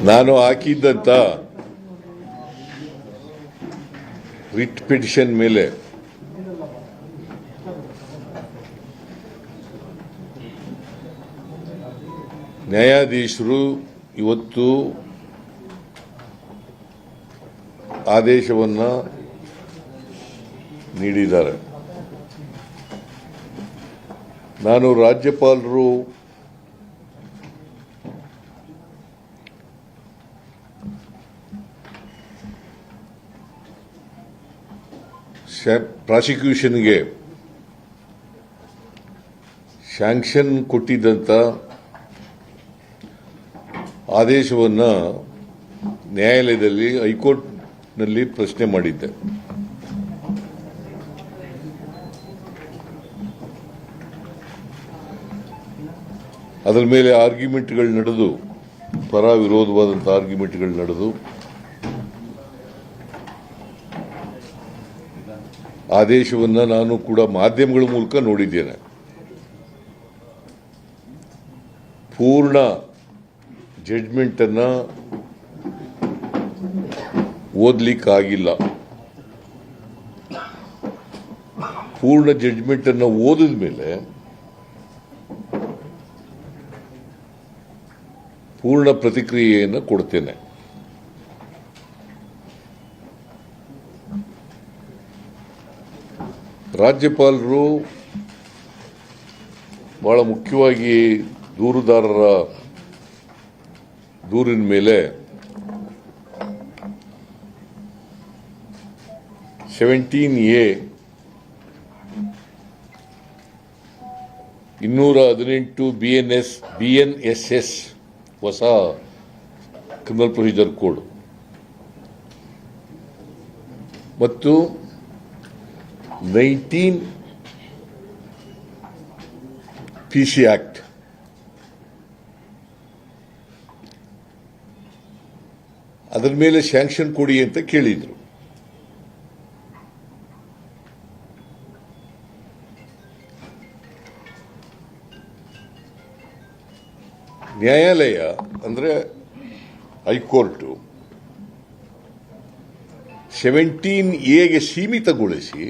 ನಾನು ಹಾಕಿದ್ದಂತ writ petition ಮೇಲೆ ನ್ಯಾಯಾಧೀಶರು ಇವತ್ತು ಆದೇಶವನ್ನು ನೀಡಿದ್ದಾರೆ. ನಾನು ರಾಜ್ಯಪಾಲರು ಪ್ರಾಸಿಕ್ಯೂಷನ್ಗೆ ಸ್ಯಾಂಕ್ಷನ್ ಕೊಟ್ಟಿದ್ದಂಥ ಆದೇಶವನ್ನು ನ್ಯಾಯಾಲಯದಲ್ಲಿ ಹೈಕೋರ್ಟ್ನಲ್ಲಿ ಪ್ರಶ್ನೆ ಮಾಡಿದ್ದೆ. ಅದರ ಮೇಲೆ ಆರ್ಗ್ಯುಮೆಂಟ್ಗಳು ನಡೆದು, ಪರ ವಿರೋಧವಾದಂಥ ಆರ್ಗ್ಯುಮೆಂಟ್ಗಳು ನಡೆದು ಆದೇಶವನ್ನು ನಾನು ಕೂಡ ಮಾಧ್ಯಮಗಳ ಮೂಲಕ ನೋಡಿದ್ದೇನೆ. ಪೂರ್ಣ ಜಡ್ಜ್ಮೆಂಟನ್ನು ಓದಲಿಕ್ಕಾಗಿಲ್ಲ. ಪೂರ್ಣ ಜಡ್ಜ್ಮೆಂಟನ್ನು ಓದಿದ ಮೇಲೆ ಪೂರ್ಣ ಪ್ರತಿಕ್ರಿಯೆಯನ್ನು ಕೊಡ್ತೇನೆ. ರಾಜ್ಯಪಾಲರು ಬಹಳ ಮುಖ್ಯವಾಗಿ ದೂರುದಾರರ ದೂರಿನ ಮೇಲೆ 17A 218 BNSS ಹೊಸ ಕ್ರಿಮಿನಲ್ ಪ್ರೊಸೀಜರ್ ಕೋಡ್ ಮತ್ತು 19 PC ಆಕ್ಟ್ ಅದರ ಮೇಲೆ ಸ್ಯಾಂಕ್ಷನ್ ಕೊಡಿ ಅಂತ ಕೇಳಿದ್ರು. ನ್ಯಾಯಾಲಯ ಅಂದ್ರೆ ಹೈಕೋರ್ಟು 17A ಸೀಮಿತಗೊಳಿಸಿ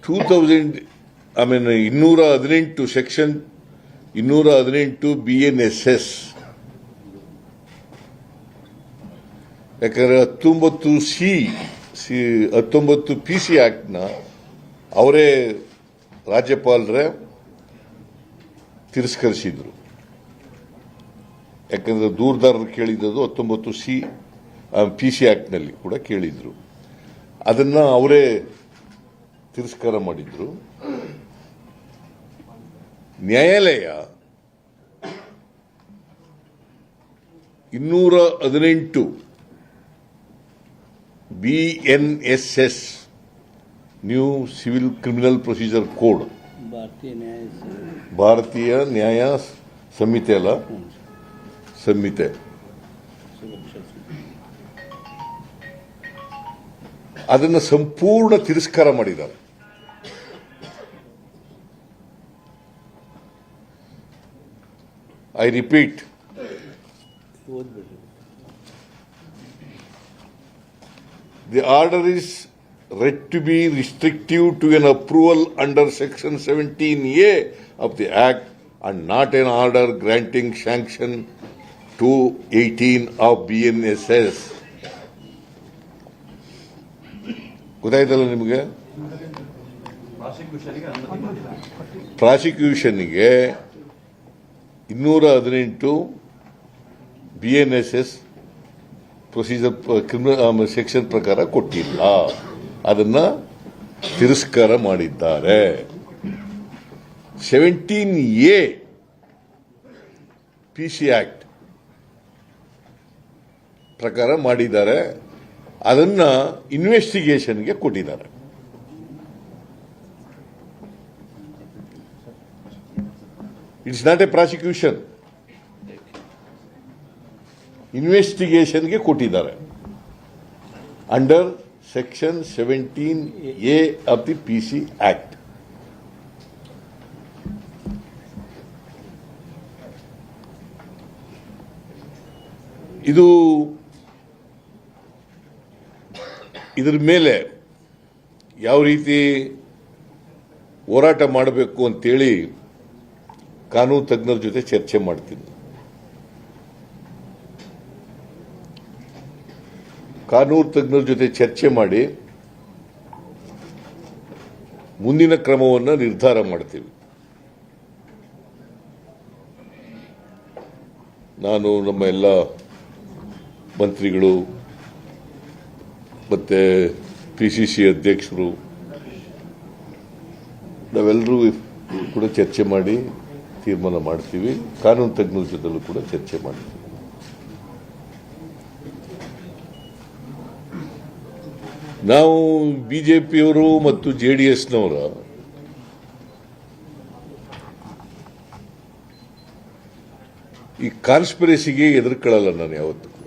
218 ಸೆಕ್ಷನ್ 218 BNSS ಯಾಕಂದ್ರೆ 19 PC ಆಕ್ಟ್ನ ಅವರೇ ರಾಜ್ಯಪಾಲರೇ ತಿರಸ್ಕರಿಸಿದ್ರು. ಯಾಕಂದ್ರೆ ದೂರದಾರರು ಕೇಳಿದ್ದು 19 PC ಆಕ್ಟ್ನಲ್ಲಿ ಕೂಡ ಕೇಳಿದ್ರು. ಅದನ್ನ ಅವರೇ ತಿರಸ್ಕಾರ ಮಾಡಿದ್ರು. ನ್ಯಾಯಾಲಯ 218 BNSS new civil criminal procedure code ಭಾರತೀಯ ನ್ಯಾಯ ಸಂಹಿತೆ ಅಲ್ಲ ಸಂಹಿತೆ ಅದನ್ನು ಸಂಪೂರ್ಣ ತಿರಸ್ಕಾರ ಮಾಡಿದ್ದಾರೆ. I repeat, the order is read to be restrictive to an approval under Section 17A of the Act and not an order granting sanction to 18 of BNSS. ಗೊತ್ತಾಯ್ತಲ್ಲ ನಿಮಗೆ? ಪ್ರಾಸಿಕ್ಯೂಷನ್ಗೆ 218 BNSS ಪ್ರೊಸೀಜರ್ ಕ್ರಿಮಿನಲ್ ಸೆಕ್ಷನ್ ಪ್ರಕಾರ ಕೊಟ್ಟಿಲ್ಲ. ಅದನ್ನ ತಿರಸ್ಕಾರ ಮಾಡಿದ್ದಾರೆ. 17A PC act ಪ್ರಕಾರ ಮಾಡಿದ್ದಾರೆ. ಅದನ್ನ ಇನ್ವೆಸ್ಟಿಗೇಷನ್ಗೆ ಕೊಟ್ಟಿದ್ದಾರೆ. ಇಟ್ಸ್ ನಾಟ್ ಎ ಪ್ರಾಸಿಕ್ಯೂಷನ್, ಇನ್ವೆಸ್ಟಿಗೇಷನ್ಗೆ ಕೊಟ್ಟಿದ್ದಾರೆ under Section 17A of the PC Act. ಇದರ ಮೇಲೆ ಯಾವ ರೀತಿ ಹೋರಾಟ ಮಾಡಬೇಕು ಅಂತೇಳಿ ಕಾನೂನು ತಜ್ಞರ ಜೊತೆ ಚರ್ಚೆ ಮಾಡ್ತೀನಿ. ಕಾನೂನು ತಜ್ಞರ ಜೊತೆ ಚರ್ಚೆ ಮಾಡಿ ಮುಂದಿನ ಕ್ರಮವನ್ನು ನಿರ್ಧಾರ ಮಾಡ್ತೀವಿ. ನಾನು ನಮ್ಮ ಎಲ್ಲ ಮಂತ್ರಿಗಳು ಮತ್ತೆ PCC ಅಧ್ಯಕ್ಷರು ನಾವೆಲ್ಲರೂ ಕೂಡ ಚರ್ಚೆ ಮಾಡಿ ತೀರ್ಮಾನ ಮಾಡ್ತೀವಿ. ಕಾನೂನು ತಜ್ಞರ ಜೊತೆಲೂ ಕೂಡ ಚರ್ಚೆ ಮಾಡ್ತೀವಿ. ನಾವು ಬಿಜೆಪಿಯವರು ಮತ್ತು JDSನವರ ಈ ಕಾನ್ಸ್ಪಿರಸಿಗೆ ಎದುರ್ಕೊಳ್ಳಲ್ಲ. ನಾನು ಯಾವತ್ತೂ ಕೂಡ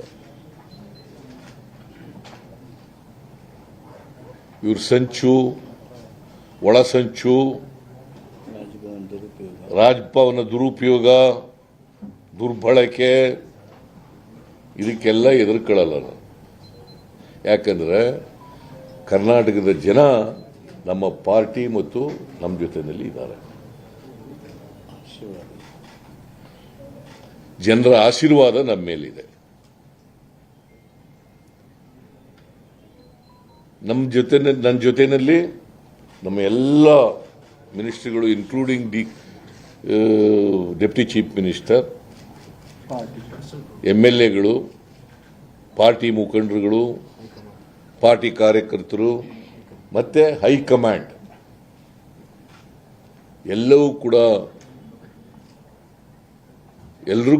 ಇವ್ರ ಸಂಚು, ಒಳ ಸಂಚು, ರಾಜಭವನ ದುರುಪಯೋಗ, ದುರ್ಬಳಕೆ ಇದಕ್ಕೆಲ್ಲ ಎದುರ್ಕೊಳ್ಳಲ್ಲ ನಾನು. ಯಾಕಂದ್ರೆ ಕರ್ನಾಟಕದ ಜನ ನಮ್ಮ ಪಾರ್ಟಿ ಮತ್ತು ನಮ್ಮ ಜೊತೆಯಲ್ಲಿ ಇದ್ದಾರೆ. ಜನರ ಆಶೀರ್ವಾದ ನಮ್ಮ ಮೇಲಿದೆ. ನನ್ನ ಜೊತೆಯಲ್ಲಿ ನಮ್ಮ ಎಲ್ಲ ಮಿನಿಸ್ಟ್ರಿಗಳು ಇನ್ಕ್ಲೂಡಿಂಗ್ ಡೆಪ್ಟಿ ಚೀಫ್ ಮಿನಿಸ್ಟರ್, MLAಗಳು, ಪಾರ್ಟಿ ಮುಖಂಡರುಗಳು, ಪಾರ್ಟಿ ಕಾರ್ಯಕರ್ತರು ಮತ್ತೆ ಹೈಕಮಾಂಡ್ ಎಲ್ಲರೂ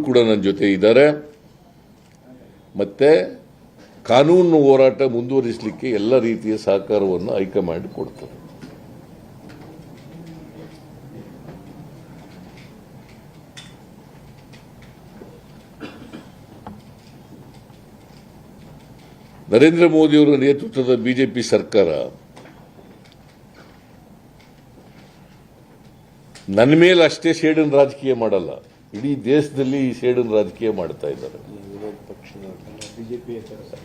ಕೂಡ ನನ್ನ ಜೊತೆ ಇದ್ದಾರೆ. ಮತ್ತೆ ಕಾನೂನು ಹೋರಾಟ ಮುಂದುವರಿಸಲಿಕ್ಕೆ ಎಲ್ಲ ರೀತಿಯ ಸಹಕಾರವನ್ನು ಹೈಕಮಾಂಡ್ ಕೊಡ್ತದೆ. ನರೇಂದ್ರ ಮೋದಿಯವರ ನೇತೃತ್ವದ ಬಿಜೆಪಿ ಸರ್ಕಾರ ನನ್ನ ಮೇಲೆ ಅಷ್ಟೇ ಸೇಡಿನ ರಾಜಕೀಯ ಮಾಡಲ್ಲ, ಇಡೀ ದೇಶದಲ್ಲಿ ಈ ಸೇಡಿನ ರಾಜಕೀಯ ಮಾಡ್ತಾ ಇದ್ದಾರೆ.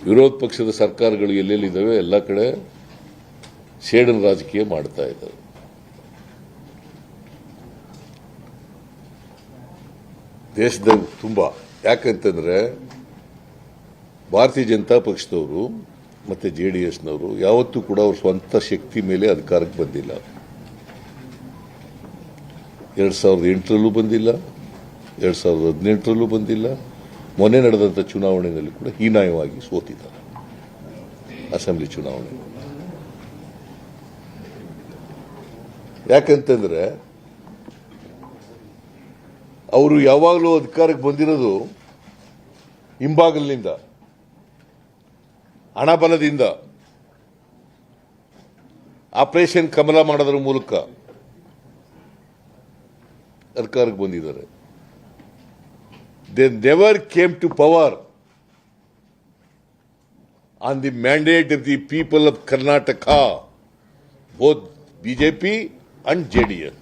ವಿರೋಧ ಪಕ್ಷದ ಸರ್ಕಾರಗಳು ಎಲ್ಲೆಲ್ಲಿದ್ದಾವೆ ಎಲ್ಲ ಕಡೆ ಸೇಡಿನ ರಾಜಕೀಯ ಮಾಡ್ತಾ ಇದ್ದಾರೆ. ದೇಶದಲ್ಲಿ ತುಂಬಾ. ಯಾಕಂತಂದ್ರೆ ಭಾರತೀಯ ಜನತಾ ಪಕ್ಷದವರು ಮತ್ತೆ JDSನವರು ಯಾವತ್ತೂ ಕೂಡ ಅವ್ರ ಸ್ವಂತ ಶಕ್ತಿ ಮೇಲೆ ಅಧಿಕಾರಕ್ಕೆ ಬಂದಿಲ್ಲ. 2008ರಲ್ಲೂ ಬಂದಿಲ್ಲ, 2018ರಲ್ಲೂ ಬಂದಿಲ್ಲ. ಮೊನ್ನೆ ನಡೆದಂಥ ಚುನಾವಣೆಯಲ್ಲಿ ಕೂಡ ಹೀನಾಯವಾಗಿ ಸೋತಿದ್ದಾರೆ ಅಸೆಂಬ್ಲಿ ಚುನಾವಣೆ. ಯಾಕಂತಂದ್ರೆ ಅವರು ಯಾವಾಗಲೂ ಅಧಿಕಾರಕ್ಕೆ ಬಂದಿರೋದು ಹಿಂಬಾಗಲಿನಿಂದ, ಹಣಬಲದಿಂದ, ಆಪರೇಷನ್ ಕಮಲ ಮಾಡೋದ್ರ ಮೂಲಕ ಅಧಿಕಾರಕ್ಕೆ ಬಂದಿದ್ದಾರೆ. They never came to power on the mandate of the people of Karnataka, both BJP and JDS.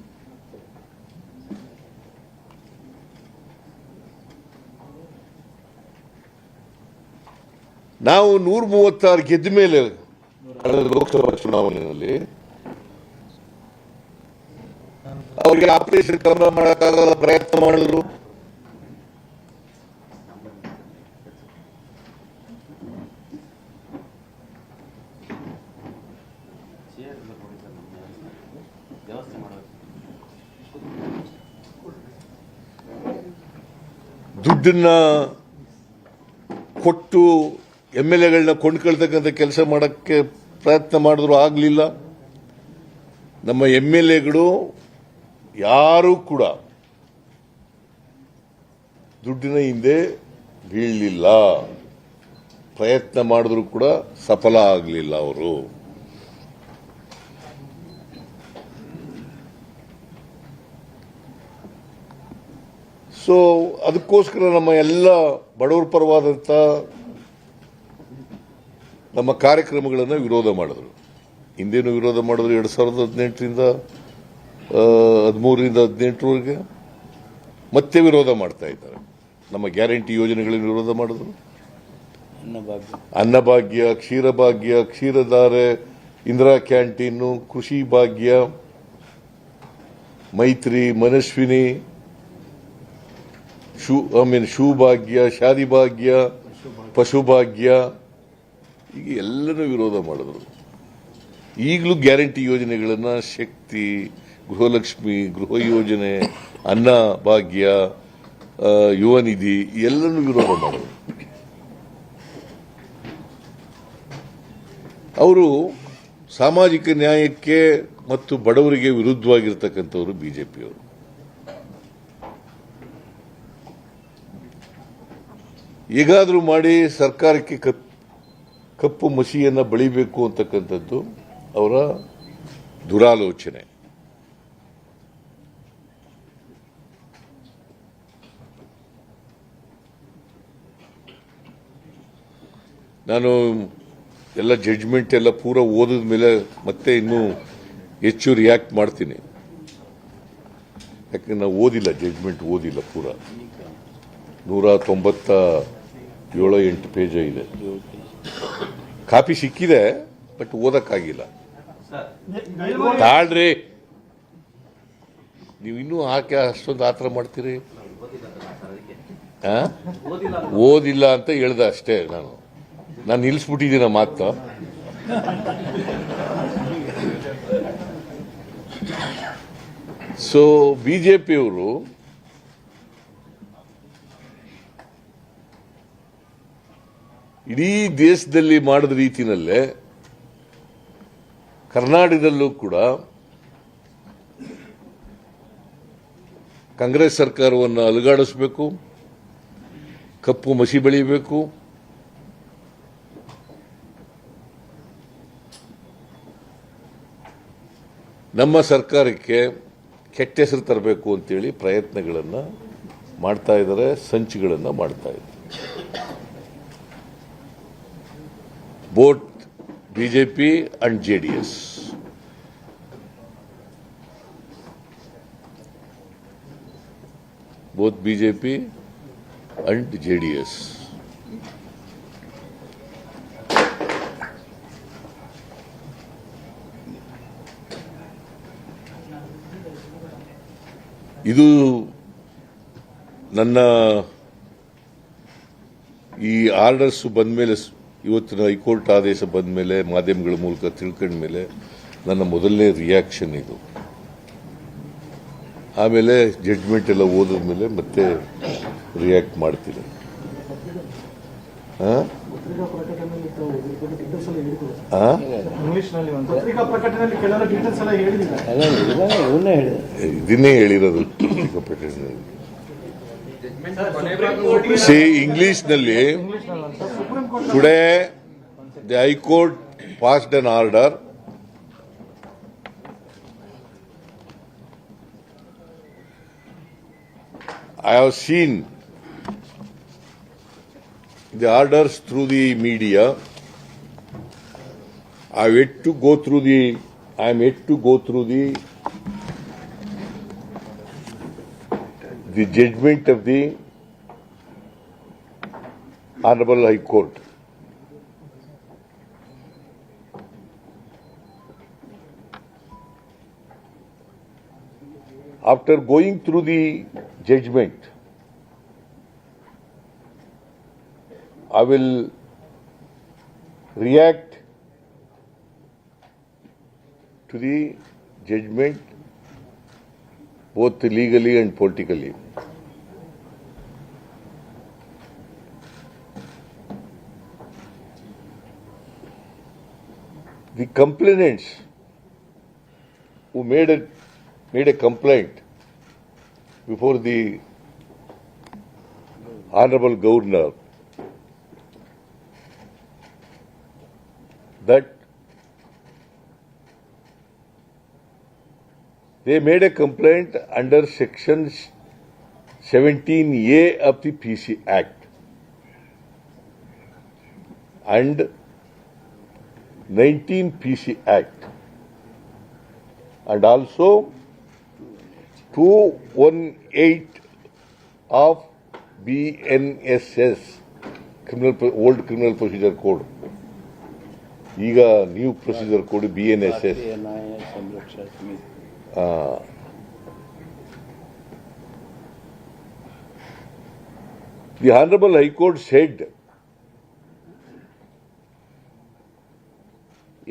ನಾವು 136 ಗೆದ್ದ ಮೇಲೆ ಕಳೆದ ಲೋಕಸಭಾ ಚುನಾವಣೆಯಲ್ಲಿ ಅವರಿಗೆ ಆಪರೇಷನ್ ಕಮಲ ಮಾಡೋಕ್ಕಾಗಲ್ಲ, ಪ್ರಯತ್ನ ಮಾಡಿದ್ರು. ದುಡ್ಡನ್ನ ಕೊಟ್ಟು MLAಗಳನ್ನ ಕೊಂಡ್ಕೊಳ್ತಕ್ಕಂಥ ಕೆಲಸ ಮಾಡೋಕ್ಕೆ ಪ್ರಯತ್ನ ಮಾಡಿದ್ರು, ಆಗಲಿಲ್ಲ. ನಮ್ಮ MLAಗಳು ಯಾರೂ ಕೂಡ ದುಡ್ಡಿನ ಹಿಂದೆ ಬೀಳಲಿಲ್ಲ. ಪ್ರಯತ್ನ ಮಾಡಿದ್ರು ಕೂಡ ಸಫಲ ಆಗಲಿಲ್ಲ ಅವರು. ಸೊ ಅದಕ್ಕೋಸ್ಕರ ನಮ್ಮ ಎಲ್ಲ ಬಡವರ ಪರವಾದಂಥ ನಮ್ಮ ಕಾರ್ಯಕ್ರಮಗಳನ್ನು ವಿರೋಧ ಮಾಡಿದ್ರು. ಹಿಂದೇನು ವಿರೋಧ ಮಾಡಿದ್ರು 2018ರಿಂದ 13ರಿಂದ 18ರವರೆಗೆ ಮತ್ತೆ ವಿರೋಧ ಮಾಡ್ತಾ ಇದ್ದಾರೆ. ನಮ್ಮ ಗ್ಯಾರಂಟಿ ಯೋಜನೆಗಳನ್ನು ವಿರೋಧ ಮಾಡಿದ್ರು. ಅನ್ನಭಾಗ್ಯ, ಕ್ಷೀರಭಾಗ್ಯ, ಕ್ಷೀರಧಾರೆ, ಇಂದಿರಾ ಕ್ಯಾಂಟೀನು, ಕೃಷಿ ಭಾಗ್ಯ, ಮೈತ್ರಿ, ಮನಸ್ವಿನಿ, ಶೂಭಾಗ್ಯ, ಶಾದಿ ಭಾಗ್ಯ, ಪಶುಭಾಗ್ಯ, ಈಗ ಎಲ್ಲನೂ ವಿರೋಧ ಮಾಡಿದ್ರು. ಈಗಲೂ ಗ್ಯಾರಂಟಿ ಯೋಜನೆಗಳನ್ನು ಶಕ್ತಿ, ಗೃಹಲಕ್ಷ್ಮಿ, ಗೃಹ ಯೋಜನೆ, ಅನ್ನ ಭಾಗ್ಯ, ಯುವ ನಿಧಿ ಎಲ್ಲನೂ ವಿರೋಧ ಮಾಡಿದ್ರು. ಅವರು ಸಾಮಾಜಿಕ ನ್ಯಾಯಕ್ಕೆ ಮತ್ತು ಬಡವರಿಗೆ ವಿರುದ್ಧವಾಗಿರ್ತಕ್ಕಂಥವರು ಬಿಜೆಪಿಯವರು. ಹೇಗಾದರೂ ಮಾಡಿ ಸರ್ಕಾರಕ್ಕೆ ಕಪ್ಪು ಮಸಿಯನ್ನು ಬಳಿಬೇಕು ಅಂತಕ್ಕಂಥದ್ದು ಅವರ ದುರಾಲೋಚನೆ. ನಾನು ಎಲ್ಲ ಜಡ್ಜ್ಮೆಂಟ್ ಎಲ್ಲ ಪೂರ ಓದಿದ ಮೇಲೆ ಮತ್ತೆ ಇನ್ನೂ ಹೆಚ್ಚು ರಿಯಾಕ್ಟ್ ಮಾಡ್ತೀನಿ. ಯಾಕಂದ್ರೆ ನಾವು ಓದಿಲ್ಲ, ಜಡ್ಜ್ಮೆಂಟ್ ಓದಿಲ್ಲ ಪೂರ. 197-8 ಪೇಜ್ ಇದೆ. ಕಾಪಿ ಸಿಕ್ಕಿದೆ, ಬಟ್ ಓದಕ್ಕಾಗಿಲ್ಲ. ತಾಳ್ರಿ, ನೀವು ಇನ್ನೂ ಹಾಕಿ ಅಷ್ಟೊಂದು ಆತರ ಮಾಡ್ತೀರಿ. ಓದಿಲ್ಲ ಅಂತ ಹೇಳ್ದೆ ಅಷ್ಟೇ. ನಾನು ನಿಲ್ಲಿಸ್ಬಿಟ್ಟಿದ್ದೀನ ಮಾತು. ಸೊ ಬಿಜೆಪಿಯವರು ಇಡೀ ದೇಶದಲ್ಲಿ ಮಾಡಿದ ರೀತಿಯಲ್ಲೇ ಕರ್ನಾಟಕದಲ್ಲೂ ಕೂಡ ಕಾಂಗ್ರೆಸ್ ಸರ್ಕಾರವನ್ನು ಅಲುಗಾಡಿಸಬೇಕು, ಕಪ್ಪು ಮಸಿ ಬೆಳೀಬೇಕು, ನಮ್ಮ ಸರ್ಕಾರಕ್ಕೆ ಕೆಟ್ಟ ಹೆಸರು ತರಬೇಕು ಅಂತೇಳಿ ಪ್ರಯತ್ನಗಳನ್ನು ಮಾಡ್ತಾ ಇದ್ದಾರೆ, ಸಂಚುಗಳನ್ನು ಮಾಡ್ತಾ ಇದ್ದಾರೆ. Both BJP and JDS. Both BJP and JDS. ಇದು ನನ್ನ ಈ ಆರ್ಡರ್ಸ್ ಬಂದ ಮೇಲೆ, ಇವತ್ತಿನ ಹೈಕೋರ್ಟ್ ಆದೇಶ ಬಂದ ಮೇಲೆ, ಮಾಧ್ಯಮಗಳ ಮೂಲಕ ತಿಳ್ಕೊಂಡ ಮೇಲೆ ನನ್ನ ಮೊದಲನೇ ರಿಯಾಕ್ಷನ್ ಇದು. ಆಮೇಲೆ ಜಡ್ಜ್ಮೆಂಟ್ ಎಲ್ಲ ಓದಿದ ಮೇಲೆ ಮತ್ತೆ ರಿಯಾಕ್ಟ್ ಮಾಡ್ತೀನಿ. ಇದನ್ನೇ ಹೇಳಿರೋದು ಪತ್ರಿಕಾ ಪ್ರಕಟಣೆಯಲ್ಲಿ. ಇಂಗ್ಲಿಷ್ನಲ್ಲಿ today the high court passed an order I have seen the orders through the media. I am yet to go through the judgment of the Honorable High Court. After going through the judgment, I will react to the judgment both legally and politically. The complainants who made a complaint before the Honorable Governor that they made a complaint under Section 17A of the PC Act, and 19 PC Act and also 218 of BNSS, old Criminal Procedure Code. ಈಗ new procedure code BNSS. The Honorable High Court said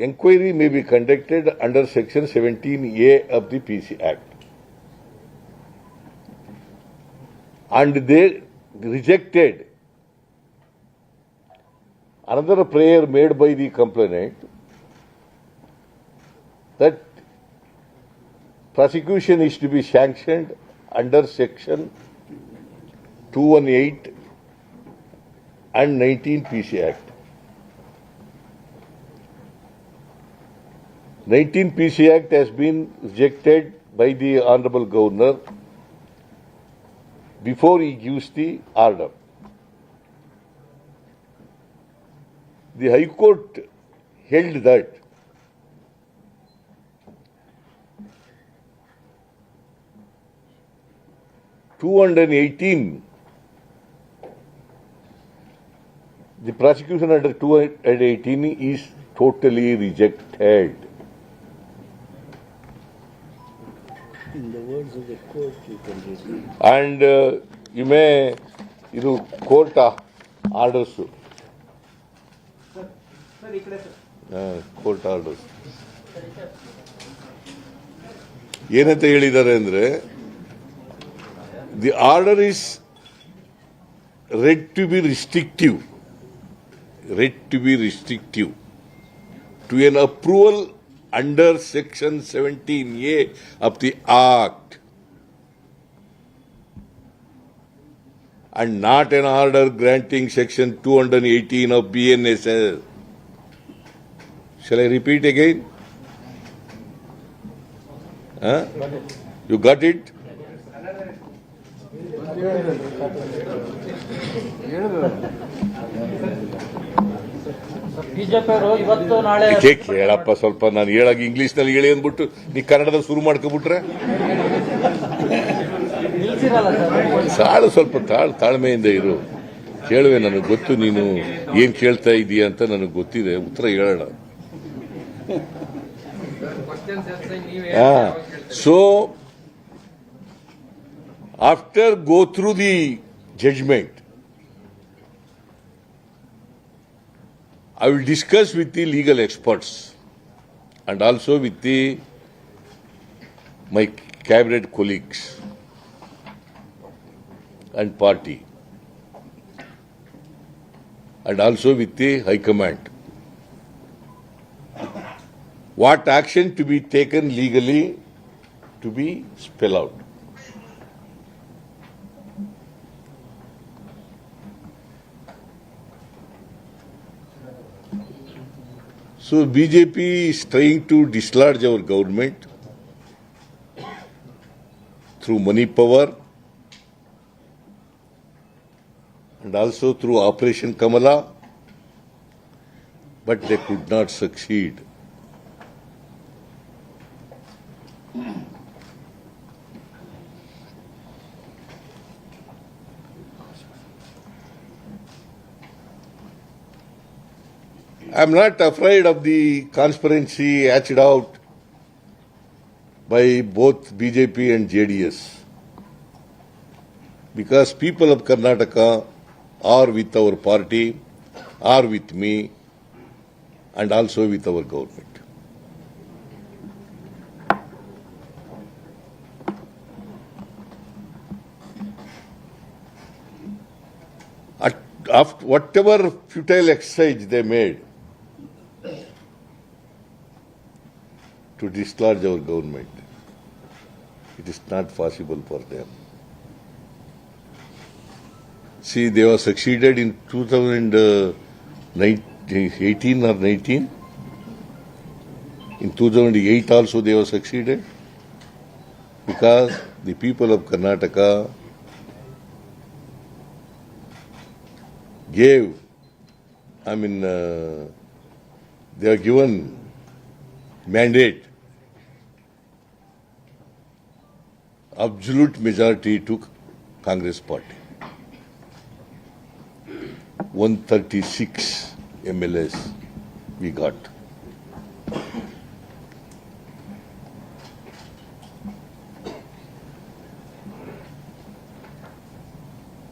inquiry may be conducted under Section 17A of the PC Act. And they rejected another prayer made by the complainant that prosecution is to be sanctioned under Section 218 and 19 PC Act. 19 PC Act has been rejected by the Honorable Governor before he gives the order. The High Court held that the prosecution under 218 is totally rejected. In the words of the court, you can read. And you may, court orders. Court orders ಏನಂತ ಹೇಳಿದ್ದಾರೆ ಅಂದ್ರೆ the order is read to be restrictive to an approval under Section 17A of the Act and not an order granting Section 218 of BNSS. Shall I repeat again? You got it? ಬಿಜೆಪಿಯವರು ಇವತ್ತು ನಾಳೆ ಕೇಳಪ್ಪ ಸ್ವಲ್ಪ, ನಾನು ಹೇಳಾಗ English ನಲ್ಲಿ ಹೇಳಿ ಅಂದ್ಬಿಟ್ಟು ನೀ ಕನ್ನಡದಲ್ಲಿ ಶುರು ಮಾಡ್ಕೊಬಿಟ್ರೆ ನಿಲ್ಸಿರಲ್ಲ ಸರ್. ಸಾಳು, ಸ್ವಲ್ಪ ತಾಳ್ಮೆಯಿಂದ ಇರು. ಕೇಳುವೆ, ನನಗೆ ಗೊತ್ತು ನೀನು ಏನ್ ಕೇಳ್ತಾ ಇದೀಯ ಅಂತ ನನಗೆ ಗೊತ್ತಿದೆ, ಉತ್ತರ ಹೇಳೋಣ. So, after go through the judgment, I will discuss with the legal experts and also with my cabinet colleagues and party and also with the High Command. What action to be taken legally to be spelled out. So BJP is trying to dislodge our government through money power and also through Operation Kamala, but they could not succeed. I am not afraid of the conspiracy hatched out by both BJP and JDS, because people of Karnataka are with our party, are with me, and also with our government. After whatever futile exercise they made to dislodge our government, it is not possible for them. See, they were succeeded in 2018 or 19. In 2008 also they were succeeded because the people of Karnataka they are given mandate, absolute majority to Congress party. 136 MLAs we got.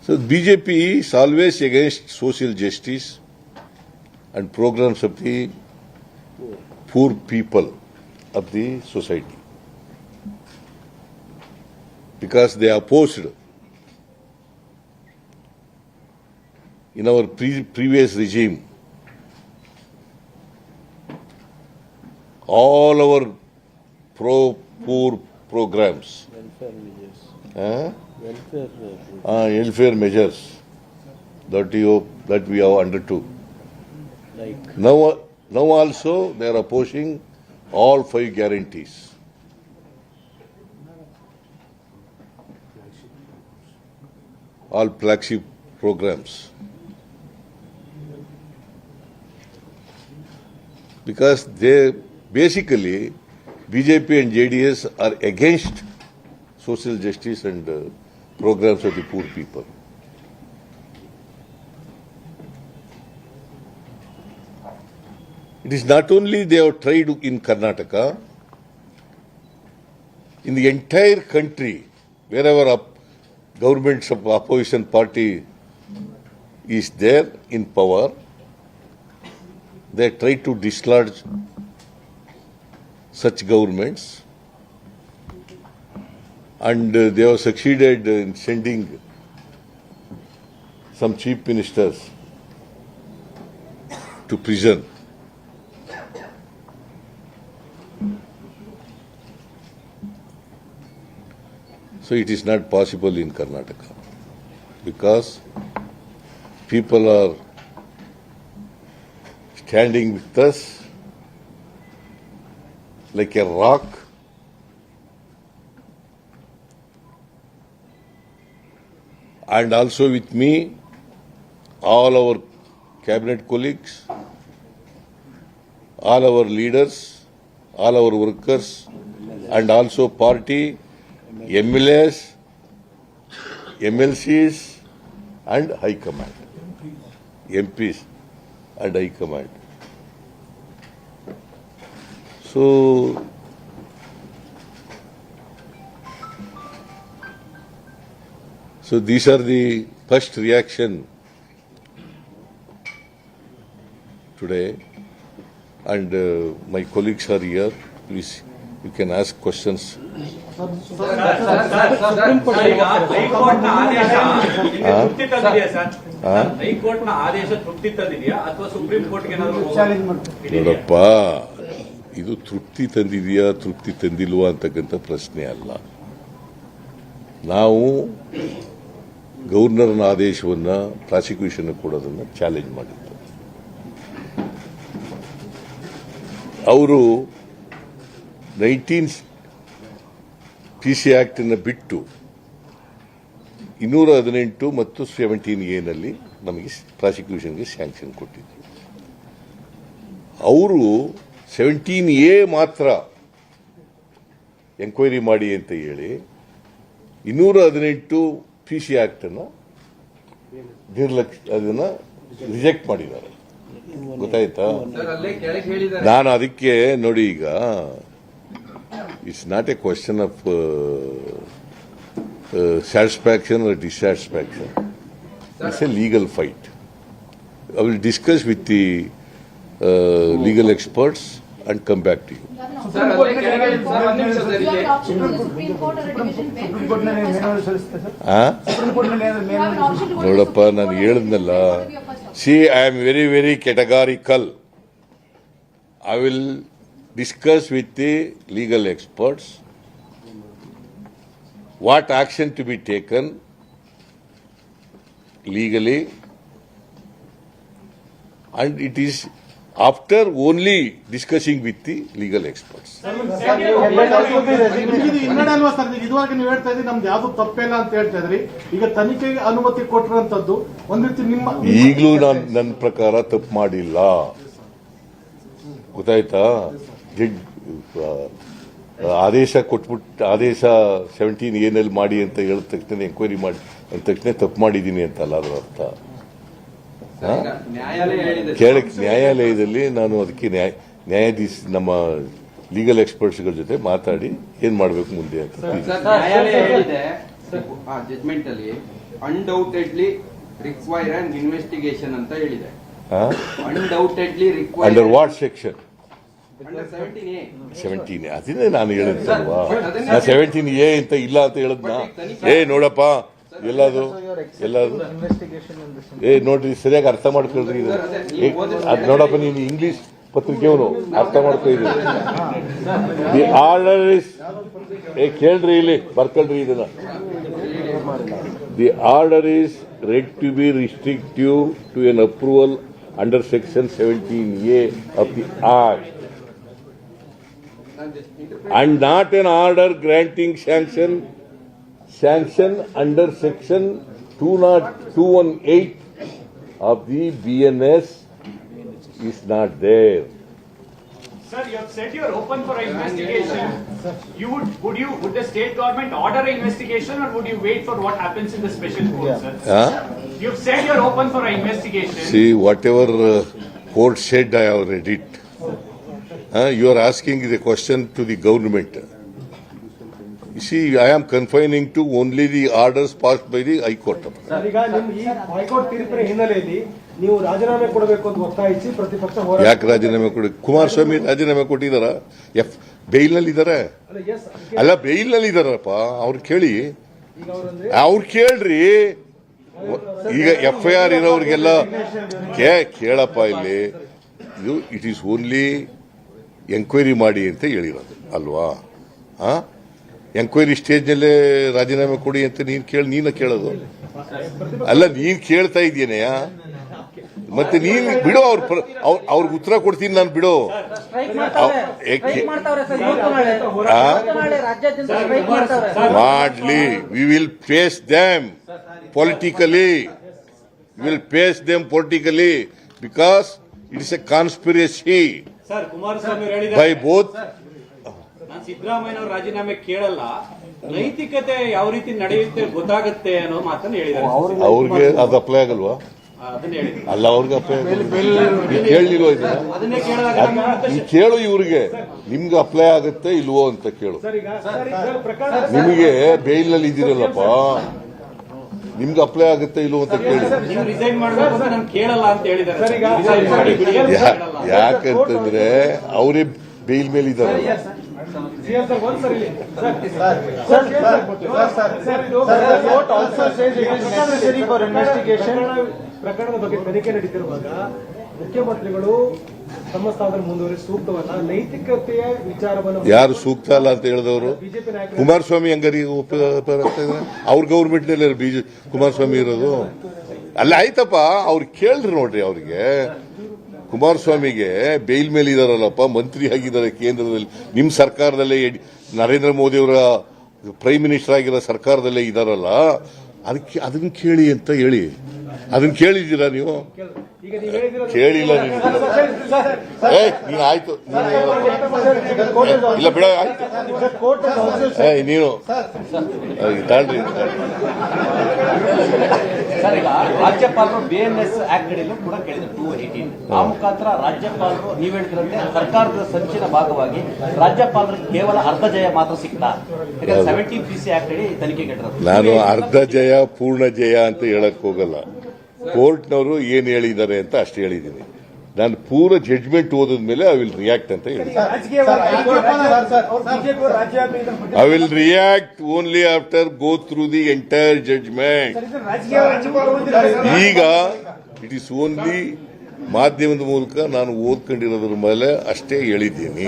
So BJP is always against social justice and programs of the poor people of the society, because they opposed in our previous regime all our poor programs, welfare measures. huh? Welfare Welfare measures that we have undertook. like Now also they are opposing all 5 guarantees. All flagship programs. Because they basically, BJP and JDS are against social justice and programs of the poor people. It is not only they have tried in Karnataka, in the entire country, wherever governments of opposition party is there in power, they try to dislodge such governments, and they have succeeded in sending some chief ministers to prison. So it is not possible in Karnataka, because people are standing with us like a rock, and also with me, all our cabinet colleagues, all our leaders, all our workers, and also party, MLAs, MLCs, and High Command, MPs and High Command. So these are the first reaction today, and my colleagues are here. Please, you can ask questions. ಹೈಕೋರ್ಟ್ನ ಆದೇಶ ನಿಮಗೆ ತೃಪ್ತಿ ತಂದಿದೆಯಾ sir? ಹೈಕೋರ್ಟ್ನ ಆದೇಶ ತೃಪ್ತಿ ತಂದಿದೆಯಾ ಅಥವಾ supreme ಕೋರ್ಟ್ಗೆ ಏನಾದರೂ ನೋಡಪ್ಪ, ಇದು ತೃಪ್ತಿ ತಂದಿದೆಯಾ ತೃಪ್ತಿ ತಂದಿಲ್ವಾ ಅಂತಕ್ಕಂಥ ಪ್ರಶ್ನೆ ಅಲ್ಲ. ನಾವು ಗವರ್ನರ್ನ ಆದೇಶವನ್ನ ಪ್ರಾಸಿಕ್ಯೂಷನ್ ಕೊಡೋದನ್ನ ಚಾಲೆಂಜ್ ಮಾಡಿದ್ದು. ಅವರು 19 PC ಆಕ್ಟ್ ಅನ್ನು ಬಿಟ್ಟು 218 ಮತ್ತು 17A ನಲ್ಲಿ ನಮಗೆ ಪ್ರಾಸಿಕ್ಯೂಷನ್ಗೆ ಸ್ಯಾಂಕ್ಷನ್ ಕೊಟ್ಟಿದ್ರು. ಅವರು 17A ಮಾತ್ರ ಎಂಕ್ವೈರಿ ಮಾಡಿ ಅಂತ ಹೇಳಿ 218 PC ಆಕ್ಟ್ ಅನ್ನ ಅದನ್ನ ರಿಜೆಕ್ಟ್ ಮಾಡಿದ್ದಾರೆ. ಗೊತ್ತಾಯ್ತಾ? ನಾನು ಅದಕ್ಕೆ ನೋಡಿ, ಈಗ it's not A question of satisfaction or dissatisfaction. It's a legal fight. I will discuss with the legal experts and come back to you. ನೋಡಪ್ಪ, ನಾನು ಹೇಳಿದ್ನಲ್ಲ, see, I am very, very categorical. I will discuss with the legal experts what action to be taken legally, and it is after only discussing with the legal experts. ಹಿನ್ನಡೆ ಅಲ್ವಾ sir? ಇದುವರೆಗೆ ನೀವು ಹೇಳ್ತಾ ಇದ್ರಿ ನಮ್ದು ಯಾವ್ದು ತಪ್ಪಿಲ್ಲ ಅಂತ ಹೇಳ್ತಾ ಇದ್ರಿ. ಈಗ ತನಿಖೆಗೆ ಅನುಮತಿ ಕೊಟ್ಟಿರುವಂತದ್ದು ಒಂದ್ ರೀತಿ ನಿಮ್ಮ ಈಗಲೂ ನಾನು ನನ್ನ ಪ್ರಕಾರ ತಪ್ಪು ಮಾಡಿಲ್ಲ. ಗೊತ್ತಾಯ್ತಾ? ಜಡ್ಜ್ ಆದೇಶ ಕೊಟ್ಬಿಟ್ಟು ಆದೇಶ 17A ಮಾಡಿ ಅಂತ ಹೇಳಿದ ತಕ್ಷಣ ಎಂಕ್ವೈರಿ ಮಾಡಿ ಅಂದ ತಕ್ಷಣ ತಪ್ಪು ಮಾಡಿದ್ದೀನಿ ಅಂತಲ್ಲ ಅದರ ಅರ್ಥ. ನ್ಯಾಯಾಲಯ ಹೇಳಿದೆ ಕೇಳಕ್ಕೆ ನ್ಯಾಯಾಲಯದಲ್ಲಿ ನಾನು ಅದಕ್ಕೆ ನ್ಯಾಯಾಧೀಶ ನಮ್ಮ ಲೀಗಲ್ ಎಕ್ಸ್ಪರ್ಟ್ಸ್ಗಳ ಜೊತೆ ಮಾತಾಡಿ ಏನ್ ಮಾಡಬೇಕು ಮುಂದೆ ಅಂತ. ಸರ್, ನ್ಯಾಯಾಲಯ ಹೇಳಿದೆ ಜಜ್ಮೆಂಟ್ ಅಲ್ಲಿ ಅನ್ಡೌಟೆಡ್ಲಿ ರಿಕ್ವೈರ್ ಅಂಡ್ ಇನ್ವೆಸ್ಟಿಗೇಷನ್ ಅಂತ ಹೇಳಿದೆ. Undoubtedly require under what section? Under 17A. 17A ಅದನ್ನೇ ನಾನು ಹೇಳಿದ್ದಲ್ವಾ, ನಾ 17A ಅಂತ ಇಲ್ಲ ಅಂತ ಹೇಳದ್ನ. ನೋಡಪ್ಪ ಎಲ್ಲದು ನೋಡ್ರಿ ಸರಿಯಾಗಿ ಅರ್ಥ ಮಾಡ್ಕೊಳ್ರಿ ಇದು. ಅದ್ ನೋಡಪ್ಪ, ನೀನು ಇಂಗ್ಲಿಷ್ ಪತ್ರಿಕೆಯವನು ಅರ್ಥ ಮಾಡ್ಕೊ ಇದು. ದಿ ಆರ್ಡರ್ ಇಸ್ ಕೇಳ್ರಿ, ಇಲ್ಲಿ ಬರ್ಕೊಳ್ರಿ ಇದನ್ನ. The order is read to be restrictive to an approval under section 17A of the Act and not an order granting sanction under section 218 of the BNS is not there. Sir, you have said you are open for an investigation. Would the state government order an investigation, or would you wait for what happens in the special court, sir? You have said you are open for an investigation. See, whatever court said, I have read it. You are asking the question to the government. You see, I am confining to only the orders passed by the High Court. ಈಗ ನಿಮ್ ಈ high court ತೀರ್ಪಿನ ಹಿನ್ನೆಲೆಯಲ್ಲಿ ನೀವು ರಾಜೀನಾಮೆ ಕೊಡಬೇಕು ಅಂತ ಒತ್ತಾಯಿಸಿ ಪ್ರತಿಪಕ್ಷ ಹೋರಾಟ. ಯಾಕೆ ರಾಜೀನಾಮೆ ಕೊಡಿ? ಕುಮಾರಸ್ವಾಮಿ ರಾಜೀನಾಮೆ ಕೊಟ್ಟಿದಾರ? ಬೇಲ್ನಲ್ಲಿ ಇದಾರೆ? ಅಲ್ಲ, ಬೇಲ್ನಲ್ಲಿ ಇದಾರಪ್ಪ. ಅವ್ರು ಕೇಳಿ, ಅವ್ರು ಕೇಳ್ರಿ. ಈಗ FIR ಇರೋರಿಗೆಲ್ಲ ಕೇಳಪ್ಪ, ಇಲ್ಲಿ ಇದು ಇಟ್ ಈಸ್ ಓನ್ಲಿ ಎಂಕ್ವೈರಿ ಮಾಡಿ ಅಂತ ಹೇಳಿರೋದು ಅಲ್ವಾ? ಎಂಕ್ವೈರಿ ಸ್ಟೇಜ್ನಲ್ಲೇ ರಾಜೀನಾಮೆ ಕೊಡಿ ಅಂತ ನೀನ ಕೇಳೋದು ಅಲ್ಲ. ನೀನ್ ಕೇಳ್ತಾ ಇದೀಯನೆಯ, ಮತ್ತೆ ನೀನ್ ಬಿಡು. ಅವ್ರಿಗೆ ಉತ್ತರ ಕೊಡ್ತೀನಿ ನಾನು, ಬಿಡು. ಮಾಡ್ಲಿ, we will face them politically. Because it is a conspiracy sir, Kumaraswamy by both. ನಾನು ಸಿದ್ದರಾಮಯ್ಯ ಅವ್ರ ರಾಜೀನಾಮೆ ಕೇಳಲ್ಲ, ನೈತಿಕತೆ ಯಾವ ರೀತಿ ನಡೆಯುತ್ತೆ ಗೊತ್ತಾಗುತ್ತೆ ಅನ್ನೋ ಮಾತನ್ನು ಹೇಳಿದ್ದಾರೆ. ಅವ್ರಿಗೆ ಅದು ಅಪ್ಲೈ ಆಗಲ್ವಾ? ಅದನ್ನ ಹೇಳಿದ್ರು. ಅಲ್ಲ, ಅವ್ರಿಗೆ ಅಪ್ಲೈ ಕೇಳಲಿಲ್ವ? ಅದನ್ನೇ ಕೇಳಿದಾಗ ಈ ಕೇಳು, ಇವ್ರಿಗೆ ನಿಮ್ಗೆ ಅಪ್ಲೈ ಆಗುತ್ತೆ ಇಲ್ವೋ ಅಂತ ಕೇಳು. ನಿಮಗೆ ಬೇಲ್ನಲ್ಲಿ ಇದ್ದೀರಲ್ಲಪ್ಪ, ನಿಮ್ಗೆ ಅಪ್ಲೈ ಆಗುತ್ತೆ ಇಲ್ವೋ ಅಂತ ಕೇಳಿ. ನೀವು ರಿಸೈನ್ ಮಾಡಬೇಕು ಅಂತ ನಾನು ಕೇಳಲ್ಲ ಅಂತ ಹೇಳಿದ್ದಾರೆ. ಯಾಕಂತಂದ್ರೆ ಅವರೇ ಬೇಲ್ ಮೇಲೆ ಇದ್ದಾರೆ. ಪ್ರಕರಣದ ಬಗ್ಗೆ ತನಿಖೆ ನಡೀತಿರುವಾಗ ಮುಖ್ಯಮಂತ್ರಿಗಳು ತಮ್ಮ ಸ್ಥಾನದಲ್ಲಿ ಮುಂದುವರಿ ಸೂಕ್ತವಲ್ಲ, ನೈತಿಕತೆಯ ವಿಚಾರವನ್ನು ಯಾರು ಸೂಕ್ತ ಅಲ್ಲ ಅಂತ ಹೇಳಿದವರು? ಬಿಜೆಪಿ ನಾಯಕರು. ಕುಮಾರಸ್ವಾಮಿ ಹಂಗಾರಿ ಅವ್ರ ಗೌರ್ಮೆಂಟ್ ನಲ್ಲಿ ಕುಮಾರಸ್ವಾಮಿ ಇರೋದು ಅಲ್ಲ. ಆಯ್ತಪ್ಪ, ಅವ್ರು ಕೇಳ್ರಿ ನೋಡ್ರಿ. ಅವ್ರಿಗೆ ಕುಮಾರಸ್ವಾಮಿಗೆ ಬೇಲ್ ಮೇಲೆ ಇದಾರಲ್ಲಪ್ಪ, ಮಂತ್ರಿ ಆಗಿದ್ದಾರೆ ಕೇಂದ್ರದಲ್ಲಿ, ನಿಮ್ ಸರ್ಕಾರದಲ್ಲೇ ನರೇಂದ್ರ ಮೋದಿ ಅವರ ಪ್ರೈಮ್ ಮಿನಿಸ್ಟರ್ ಆಗಿರೋ ಸರ್ಕಾರದಲ್ಲೇ ಇದಾರಲ್ಲ. ಅದಕ್ಕೆ ಅದನ್ನ ಕೇಳಿ ಅಂತ ಹೇಳಿ. ಅದನ್ನ ಕೇಳಿದ್ದೀರಾ ನೀವು? ಕೇಳಿಲ್ಲ ನೀವು. ನೀನು ಆಯ್ತು, ಇಲ್ಲ ಬಿಡ, ಆಯ್ತು ನೀನು ತಾಳ್ರಿ. ಸರ್, ಈಗ ರಾಜ್ಯಪಾಲರು BNS ಆಕ್ಟ್ ಅಡಿಯಲ್ಲೂ ಕೂಡ ಕೇಳಿದ್ರು 218. ಆ ಮುಖಾಂತರ ರಾಜ್ಯಪಾಲರು ನೀವ್ ಹೇಳ್ತಿರಂತೆ ಸರ್ಕಾರದ ಸಂಚಿನ ಭಾಗವಾಗಿ ರಾಜ್ಯಪಾಲರಿಗೆ ಕೇವಲ ಅರ್ಧ ಜಯ ಮಾತ್ರ ಸಿಗ್ತಾ. 17 PC ಆಕ್ಟ್ ಅಡಿ ತನಿಖೆಗೆ ಇಟ್ಟಿರೋದು. ನಾನು ಅರ್ಧ ಜಯ ಪೂರ್ಣ ಜಯ ಅಂತ ಹೇಳಕ್ ಹೋಗಲ್ಲ. ಕೋರ್ಟ್ನವರು ಏನ್ ಹೇಳಿದ್ದಾರೆ ಅಂತ ಅಷ್ಟೇ ಹೇಳಿದ್ದೀನಿ. ನಾನು ಪೂರ ಜಡ್ಜ್ಮೆಂಟ್ ಓದಿದ ಮೇಲೆ ಐ ವಿಲ್ ರಿಯಾಕ್ಟ್ ಅಂತ ಹೇಳಿದ್ದೀನಿ. I will react only after go through the entire judgement. ಈಗ ಇಟ್ ಈಸ್ ಓನ್ಲಿ ಮಾಧ್ಯಮದ ಮೂಲಕ ನಾನು ಓದ್ಕೊಂಡಿರೋದ್ರ ಮೇಲೆ ಅಷ್ಟೇ ಹೇಳಿದ್ದೀನಿ.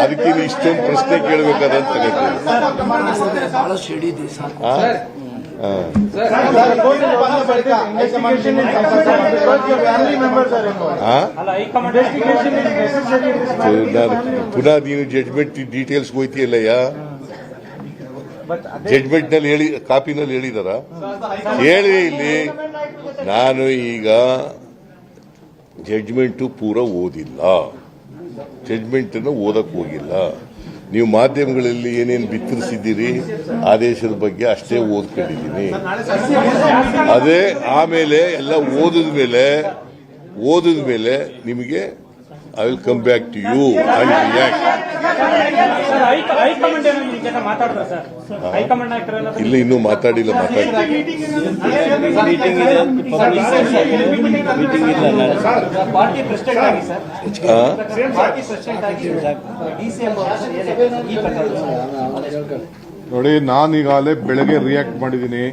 ಅದಕ್ಕೆ ಇಷ್ಟೊಂದು ಪ್ರಶ್ನೆ ಕೇಳಬೇಕಾದಂತ ಪುನಃ ನೀನು ಜಡ್ಜ್ಮೆಂಟ್ ಡೀಟೇಲ್ಸ್ ಹೋಯ್ತಿಯಲ್ಲಯ್ಯ. ಜಡ್ಜ್ಮೆಂಟ್ ನಲ್ಲಿ ಹೇಳಿ, ಕಾಪಿನಲ್ಲಿ ಹೇಳಿದಾರ? ಹೇಳಿ ಇಲ್ಲಿ. ನಾನು ಈಗ ಜಡ್ಜ್ಮೆಂಟ್ ಪೂರ ಓದಿಲ್ಲ. ಜಡ್ಜ್ಮೆಂಟ್ ಅನ್ನು ಓದಕ್ ಹೋಗಿಲ್ಲ. ನೀವು ಮಾಧ್ಯಮಗಳಲ್ಲಿ ಏನೇನು ಬಿತ್ತರಿಸಿದ್ದೀರಿ ಆದೇಶದ ಬಗ್ಗೆ ಅಷ್ಟೇ ಓದ್ಕೊಂಡಿದ್ದೀನಿ. ಅದೇ ಆಮೇಲೆ ಎಲ್ಲ ಓದಿದ ಮೇಲೆ ನಿಮಗೆ I will come back to you and react. ಇಲ್ಲ, ಇನ್ನೂ ಮಾತಾಡಿಲ್ಲ. ಪಾರ್ಟಿ ಪ್ರೆಸಿಡೆಂಟ್ ಆಗಿ ಸರ್, ಪಾರ್ಟಿ ಪ್ರೆಸಿಡೆಂಟ್ ಆಗಿ DCM ಈ ಪ್ರಕರಣ ನೋಡಿ, ನಾನೀಗಾಗಲೇ ಬೆಳಗ್ಗೆ ರಿಯಾಕ್ಟ್ ಮಾಡಿದ್ದೀನಿ,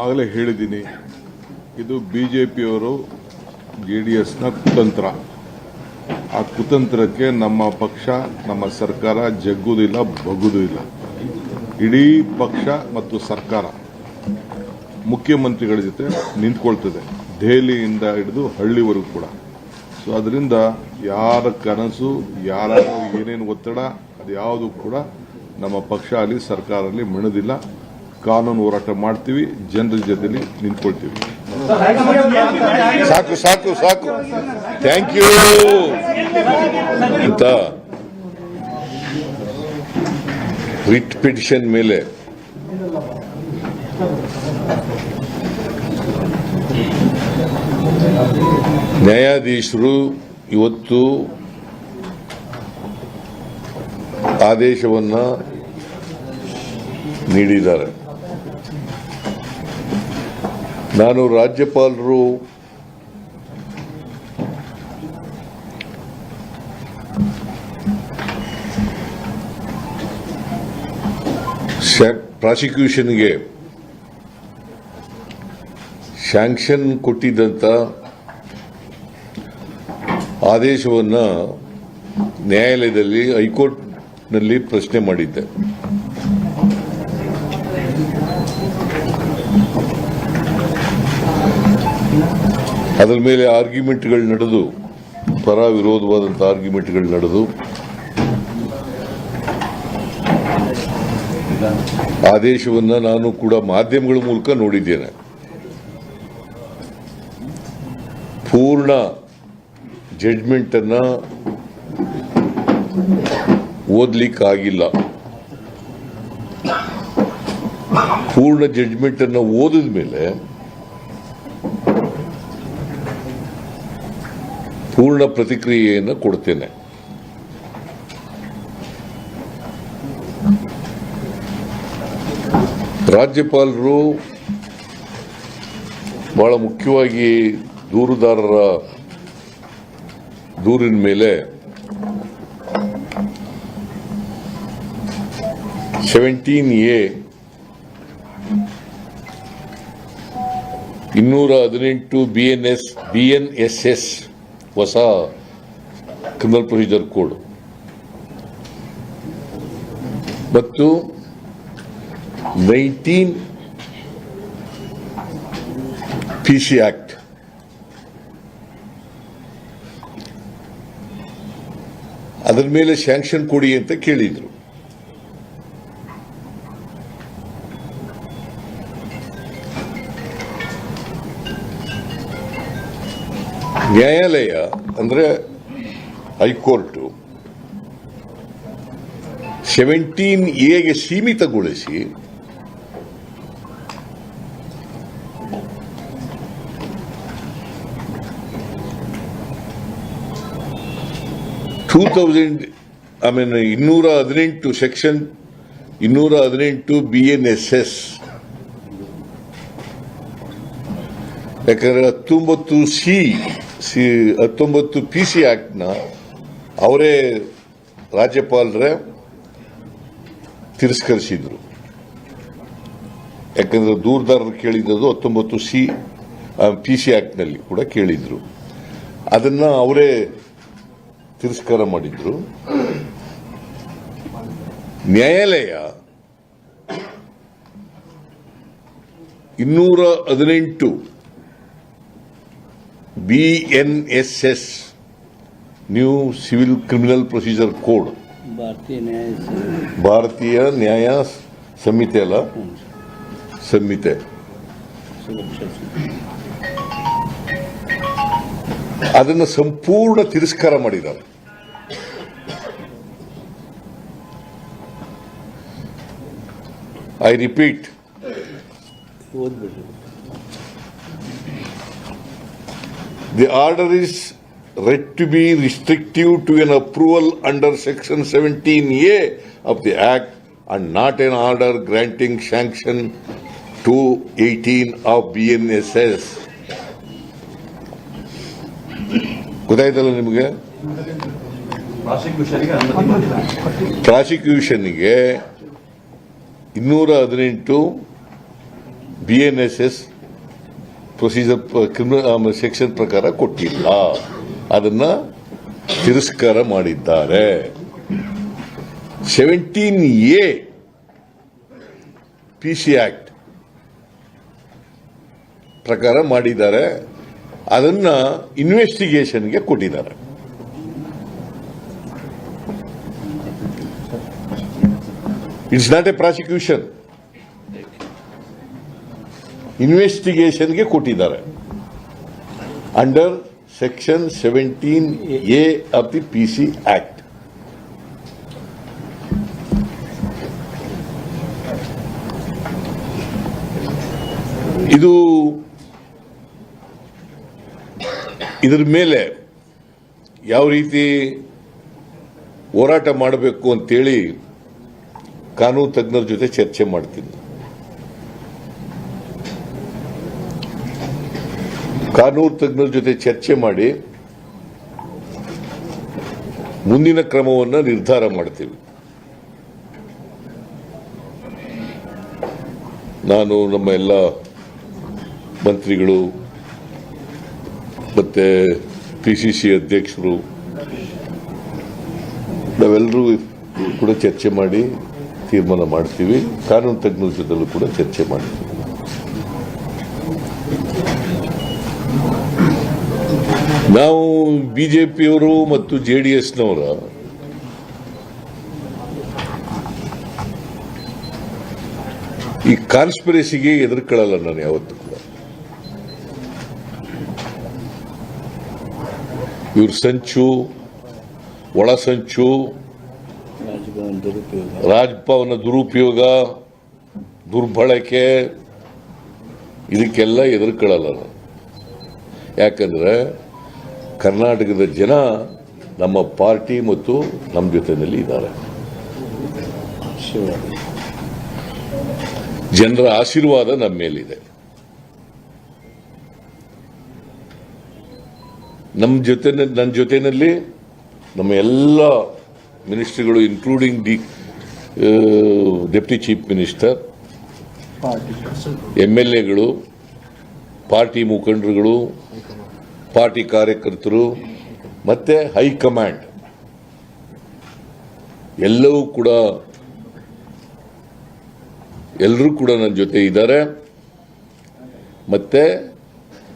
ಆಗಲೇ ಹೇಳಿದ್ದೀನಿ. ಇದು ಬಿಜೆಪಿಯವರು JDSನ ಕುತಂತ್ರ. ಆ ಕುತಂತ್ರಕ್ಕೆ ನಮ್ಮ ಪಕ್ಷ, ನಮ್ಮ ಸರ್ಕಾರ ಜಗ್ಗುವುದಿಲ್ಲ, ಬಗ್ಗುವುದಿಲ್ಲ. ಇಡೀ ಪಕ್ಷ ಮತ್ತು ಸರ್ಕಾರ ಮುಖ್ಯಮಂತ್ರಿಗಳ ಜೊತೆ ನಿಂತ್ಕೊಳ್ತದೆ, ದೆಹಲಿಯಿಂದ ಹಿಡಿದು ಹಳ್ಳಿವರೆಗೂ ಕೂಡ. ಸೊ ಅದರಿಂದ ಯಾರ ಕನಸು, ಯಾರ ಏನೇನು ಒತ್ತಡ, ಅದು ಯಾವುದು ಕೂಡ ನಮ್ಮ ಪಕ್ಷ ಅಲ್ಲಿ ಸರ್ಕಾರದಲ್ಲಿ ಮಿಣದಿಲ್ಲ. ಕಾನೂನು ಹೋರಾಟ ಮಾಡ್ತೀವಿ, ಜನರ ಜೊತೆಲಿ ನಿಂತ್ಕೊಳ್ತೀವಿ. ಸಾಕು ಸಾಕು ಸಾಕು, ಥ್ಯಾಂಕ್ ಯು ಅಂತ ರಿಟ್ ಪಿಟಿಷನ್ ಮೇಲೆ ನ್ಯಾಯಾಧೀಶರು ಇವತ್ತು ಆದೇಶವನ್ನ ನೀಡಿದ್ದಾರೆ. ನಾನು ರಾಜ್ಯಪಾಲರು ಪ್ರಾಸಿಕ್ಯೂಷನ್ಗೆ ಸ್ಯಾಂಕ್ಷನ್ ಕೊಟ್ಟಿದ್ದಂತ ಆದೇಶವನ್ನ ನ್ಯಾಯಾಲಯದಲ್ಲಿ, ಹೈಕೋರ್ಟ್ನಲ್ಲಿ ಪ್ರಶ್ನೆ ಮಾಡಿದ್ದೆ. ಅದರ ಮೇಲೆ ಆರ್ಗ್ಯುಮೆಂಟ್ಗಳು ನಡೆದು, ಪರ ವಿರೋಧವಾದಂಥ ಆರ್ಗ್ಯುಮೆಂಟ್ಗಳು ನಡೆದು ಆದೇಶವನ್ನ ನಾನು ಕೂಡ ಮಾಧ್ಯಮಗಳ ಮೂಲಕ ನೋಡಿದ್ದೇನೆ. ಪೂರ್ಣ ಜಡ್ಜ್ಮೆಂಟ್ ಅನ್ನ ಓದ್ಲಿಕ್ಕಾಗಿಲ್ಲ. ಪೂರ್ಣ ಜಡ್ಜ್ಮೆಂಟ್ ಅನ್ನ ಓದಿದ ಮೇಲೆ ಪೂರ್ಣ ಪ್ರತಿಕ್ರಿಯೆಯನ್ನು ಕೊಡ್ತೇನೆ. ರಾಜ್ಯಪಾಲರು ಬಹಳ ಮುಖ್ಯವಾಗಿ ದೂರುದಾರರ ದೂರಿನ ಮೇಲೆ 17A 218 BNSS ಹೊಸ ಕ್ರಿಮಿನಲ್ ಪ್ರೊಸೀಜರ್ ಕೋಡ್ ಮತ್ತು 19 PC ಆಕ್ಟ್ ಅದರ ಮೇಲೆ ಸ್ಯಾಂಕ್ಷನ್ ಕೊಡಿ ಅಂತ ಕೇಳಿದ್ರು. ನ್ಯಾಯಾಲಯ ಅಂದ್ರೆ ಹೈಕೋರ್ಟ್ 17A ಸೀಮಿತಗೊಳಿಸಿ 218 ಸೆಕ್ಷನ್ 218 BNSS, ಯಾಕಂದ್ರೆ 19 PC ಆಕ್ಟ್ನ ಅವರೇ ರಾಜ್ಯಪಾಲರೇ ತಿರಸ್ಕರಿಸಿದ್ರು. ಯಾಕಂದ್ರೆ ದೂರದಾರರು ಕೇಳಿದ್ದು 19 PC ಆಕ್ಟ್ನಲ್ಲಿ ಕೂಡ ಕೇಳಿದ್ರು. ಅದನ್ನ ಅವರೇ ತಿರಸ್ಕಾರ ಮಾಡಿದ್ರು. ನ್ಯಾಯಾಲಯ 218 BNSS new civil criminal procedure code, ಭಾರತೀಯ ನ್ಯಾಯ ಸಂಹಿತೆ ಅಲ್ಲ, ಸಂಹಿತೆ, ಅದನ್ನು ಸಂಪೂರ್ಣ ತಿರಸ್ಕಾರ ಮಾಡಿದ್ದಾರೆ. I repeat, ಓದ್ಬಿಡಿ. the order is read to be restrictive to an approval under Section 17A of the Act and not an order granting sanction to 18 of BNSS. ಗೊತ್ತಾಯ್ತಲ್ಲ ನಿಮಗೆ? ಪ್ರಾಸಿಕ್ಯೂಷನ್ಗೆ 218 BNSS ಪ್ರೊಸೀಜರ್ ಕ್ರಿಮಿನಲ್ ಸೆಕ್ಷನ್ ಪ್ರಕಾರ ಕೊಟ್ಟಿಲ್ಲ, ಅದನ್ನ ತಿರಸ್ಕಾರ ಮಾಡಿದ್ದಾರೆ. 17A PC act ಪ್ರಕಾರ ಮಾಡಿದ್ದಾರೆ, ಅದನ್ನ ಇನ್ವೆಸ್ಟಿಗೇಷನ್ಗೆ ಕೊಟ್ಟಿದ್ದಾರೆ. ಇಟ್ಸ್ ನಾಟ್ ಎ ಪ್ರಾಸಿಕ್ಯೂಷನ್, ಇನ್ವೆಸ್ಟಿಗೇಷನ್ಗೆ ಕೊಟ್ಟಿದ್ದಾರೆ under section 17A of the PC act. ಇದರ ಮೇಲೆ ಯಾವ ರೀತಿ ಹೋರಾಟ ಮಾಡಬೇಕು ಅಂತೇಳಿ ಕಾನೂನು ತಜ್ಞರ ಜೊತೆ ಚರ್ಚೆ ಮಾಡ್ತೀನಿ. ಕಾನೂನು ತಜ್ಞರ ಜೊತೆ ಚರ್ಚೆ ಮಾಡಿ ಮುಂದಿನ ಕ್ರಮವನ್ನು ನಿರ್ಧಾರ ಮಾಡ್ತೀವಿ. ನಾನು ನಮ್ಮ ಎಲ್ಲ ಮಂತ್ರಿಗಳು ಮತ್ತೆ PCC ಅಧ್ಯಕ್ಷರು ನಾವೆಲ್ಲರೂ ಕೂಡ ಚರ್ಚೆ ಮಾಡಿ ತೀರ್ಮಾನ ಮಾಡ್ತೀವಿ. ಕಾನೂನು ತಜ್ಞರ ಜೊತೆಲೂ ಕೂಡ ಚರ್ಚೆ ಮಾಡ್ತೀವಿ. ನಾವು ಬಿಜೆಪಿಯವರು ಮತ್ತು JDSನವರ ಈ ಕಾನ್ಸ್ಪಿರಸಿಗೆ ಎದುರ್ಕೊಳ್ಳಲ್ಲ ನಾನು ಯಾವತ್ತೂ ಕೂಡ. ಇವ್ರ ಸಂಚು, ಒಳ ಸಂಚು, ರಾಜಭವನ ದುರುಪಯೋಗ, ರಾಜಭವನ ದುರುಪಯೋಗ, ದುರ್ಬಳಕೆ, ಇದಕ್ಕೆಲ್ಲ ಎದುರ್ಕೊಳ್ಳಲ್ಲ ನಾನು. ಯಾಕಂದ್ರೆ ಕರ್ನಾಟಕದ ಜನ ನಮ್ಮ ಪಾರ್ಟಿ ಮತ್ತು ನಮ್ಮ ಜೊತೆಯಲ್ಲಿ ಇದ್ದಾರೆ. ಜನರ ಆಶೀರ್ವಾದ ನಮ್ಮ ಮೇಲಿದೆ. ನನ್ನ ಜೊತೆಯಲ್ಲಿ ನಮ್ಮ ಎಲ್ಲ ಮಿನಿಸ್ಟ್ರಿಗಳು including the deputy chief minister, MLAಗಳು, ಪಾರ್ಟಿ ಮುಖಂಡರುಗಳು, ಪಾರ್ಟಿ ಕಾರ್ಯಕರ್ತರು ಮತ್ತೆ ಹೈಕಮಾಂಡ್ ಎಲ್ಲರೂ ಕೂಡ ನನ್ನ ಜೊತೆ ಇದ್ದಾರೆ. ಮತ್ತೆ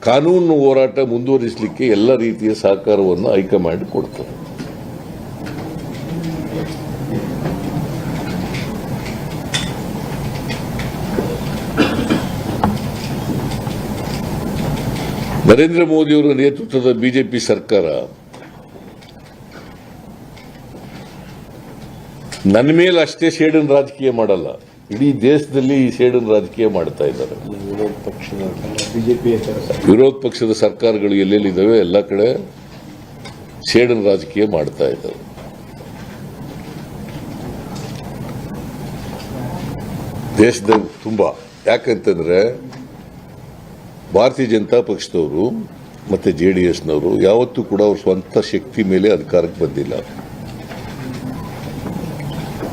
ಕಾನೂನು ಹೋರಾಟ ಮುಂದುವರಿಸಲಿಕ್ಕೆ ಎಲ್ಲ ರೀತಿಯ ಸಹಕಾರವನ್ನು ಹೈಕಮಾಂಡ್ ಕೊಡ್ತಾರೆ. ನರೇಂದ್ರ ಮೋದಿಯವರ ನೇತೃತ್ವದ ಬಿಜೆಪಿ ಸರ್ಕಾರ ನನ್ನ ಮೇಲೆ ಅಷ್ಟೇ ಸೇಡಿನ ರಾಜಕೀಯ ಮಾಡಲ್ಲ, ಇಡೀ ದೇಶದಲ್ಲಿ ಈ ಸೇಡಿನ ರಾಜಕೀಯ ಮಾಡ್ತಾ ಇದ್ದಾರೆ. ವಿರೋಧ ಪಕ್ಷದ ಸರ್ಕಾರಗಳು ಎಲ್ಲೆಲ್ಲಿದ್ದಾವೆ ಎಲ್ಲ ಕಡೆ ಸೇಡಿನ ರಾಜಕೀಯ ಮಾಡ್ತಾ ಇದ್ದಾರೆ. ದೇಶದ ತುಂಬಾ. ಯಾಕಂತಂದ್ರೆ ಭಾರತೀಯ ಜನತಾ ಪಕ್ಷದವರು ಮತ್ತೆ JDSನವರು ಯಾವತ್ತೂ ಕೂಡ ಅವ್ರ ಸ್ವಂತ ಶಕ್ತಿ ಮೇಲೆ ಅಧಿಕಾರಕ್ಕೆ ಬಂದಿಲ್ಲ.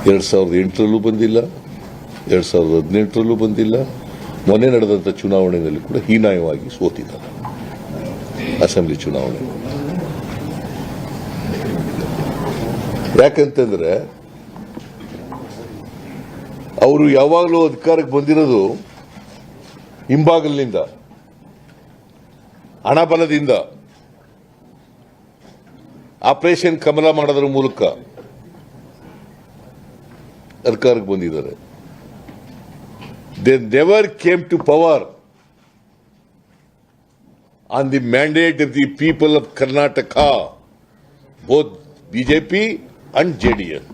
2008ರಲ್ಲೂ ಬಂದಿಲ್ಲ, 2018ರಲ್ಲೂ ಬಂದಿಲ್ಲ. ಮೊನ್ನೆ ನಡೆದಂಥ ಚುನಾವಣೆಯಲ್ಲಿ ಕೂಡ ಹೀನಾಯವಾಗಿ ಸೋತಿದ್ದಾರೆ, ಅಸೆಂಬ್ಲಿ ಚುನಾವಣೆ. ಯಾಕಂತಂದ್ರೆ ಅವರು ಯಾವಾಗಲೂ ಅಧಿಕಾರಕ್ಕೆ ಬಂದಿರೋದು ಹಿಂಬಾಗಲಿನಿಂದ, ಹಣಬಲದಿಂದ, ಆಪರೇಷನ್ ಕಮಲ ಮಾಡೋದ್ರ ಮೂಲಕ ಅಧಿಕಾರಕ್ಕೆ ಬಂದಿದ್ದಾರೆ. They never came to power on the mandate of the people of Karnataka, both BJP and JDS.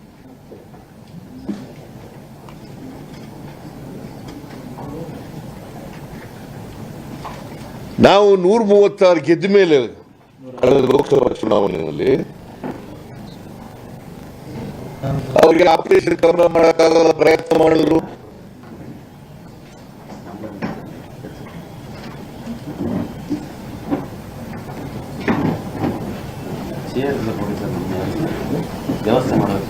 ನಾವು 136 ಗೆದ್ದ ಮೇಲೆ ಕಳೆದ ಲೋಕಸಭಾ ಚುನಾವಣೆಯಲ್ಲಿ ಅವರಿಗೆ ಆಪರೇಷನ್ ಕಮಲ ಮಾಡಕ್ಕಾಗಲ್ಲ ಪ್ರಯತ್ನ ಮಾಡಿದ್ರು. ವ್ಯವಸ್ಥೆ ಮಾಡೋದು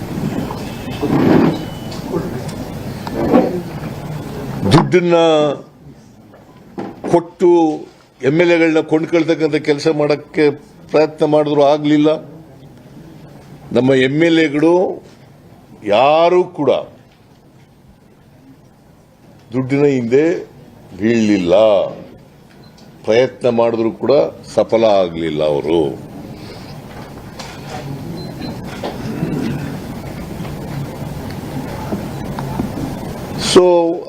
ದುಡ್ಡನ್ನ ಕೊಟ್ಟು MLAಗಳನ್ನ ಕೊಂಡ್ಕೊಳ್ತಕ್ಕಂಥ ಕೆಲಸ ಮಾಡಕ್ಕೆ ಪ್ರಯತ್ನ ಮಾಡಿದ್ರು, ಆಗಲಿಲ್ಲ. ನಮ್ಮ MLAಗಳು ಯಾರೂ ಕೂಡ ದುಡ್ಡಿನ ಹಿಂದೆ ಬೀಳಲಿಲ್ಲ. ಪ್ರಯತ್ನ ಮಾಡಿದ್ರು ಕೂಡ ಸಫಲ ಆಗಲಿಲ್ಲ ಅವರು. ಸೊ